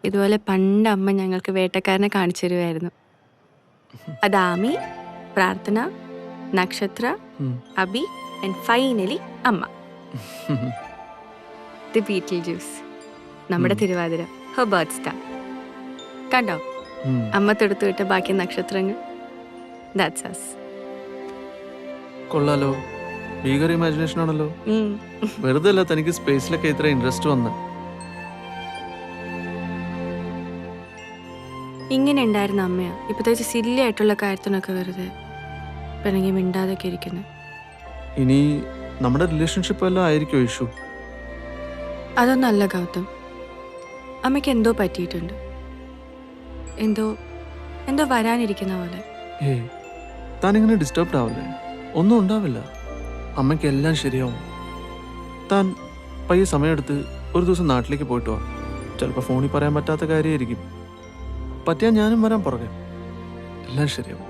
ഇതുപോലെ പണ്ട് അമ്മ ഞങ്ങൾക്ക് വേട്ടക്കാരനെ കാണിച്ചു തരുമായിരുന്നു. അത് ആമി, പ്രാർത്ഥന, നക്ഷത്ര, അബി ആൻഡ് ഫൈനലി അമ്മ. ദി ബീറ്റിൽ ജ്യൂസ്, നമ്മുടെ തിരുവാതിര, ഹർ ബർത്ത് സ്റ്റാർ. കണ്ടോ അമ്മ തൊടുത്തു വിട്ട ബാക്കി നക്ഷത്രങ്ങൾ? That's us. കൊള്ളാലോ, ഭീകര ഇമാജിനേഷൻ ആണല്ലോ. വെറുതെ അല്ല തനിക്ക് സ്പേസിലൊക്കെ ഇത്ര ഇൻട്രസ്റ്റ് വന്ന. ഇങ്ങനെ ഉണ്ടായിരുന്ന അമ്മയാ ഇപ്പത്തേക്ക് സില്ലി ആയിട്ടുള്ള കാര്യത്തിനൊക്കെ വെറുതെ പിണങ്ങി മിണ്ടാതൊക്കെ ഇരിക്കുന്നത്. ഇനി നമ്മുടെ റിലേഷൻഷിപ്പ് എല്ലാം ആയിരിക്കും ഇഷ്യൂ? അതൊന്നല്ല ഗൗതം, അമ്മയ്ക്ക് എന്തോ പറ്റിയിട്ടുണ്ട്. എന്തോ എന്തോ വരാനിരിക്കുന്ന പോലെ. ഏയ്, താനിങ്ങനെ ഡിസ്റ്റർബ്ഡ് ആവില്ലേ? ഒന്നും ഉണ്ടാവില്ല, അമ്മയ്ക്ക് എല്ലാം ശരിയാവും. താൻ പയ്യെ സമയമെടുത്ത് ഒരു ദിവസം നാട്ടിലേക്ക് പോയിട്ട് വാ. ചിലപ്പോൾ ഫോണിൽ പറയാൻ പറ്റാത്ത കാര്യമായിരിക്കും. പറ്റിയാൽ ഞാനും വരാൻ പുറകെ. എല്ലാം ശരിയാവും.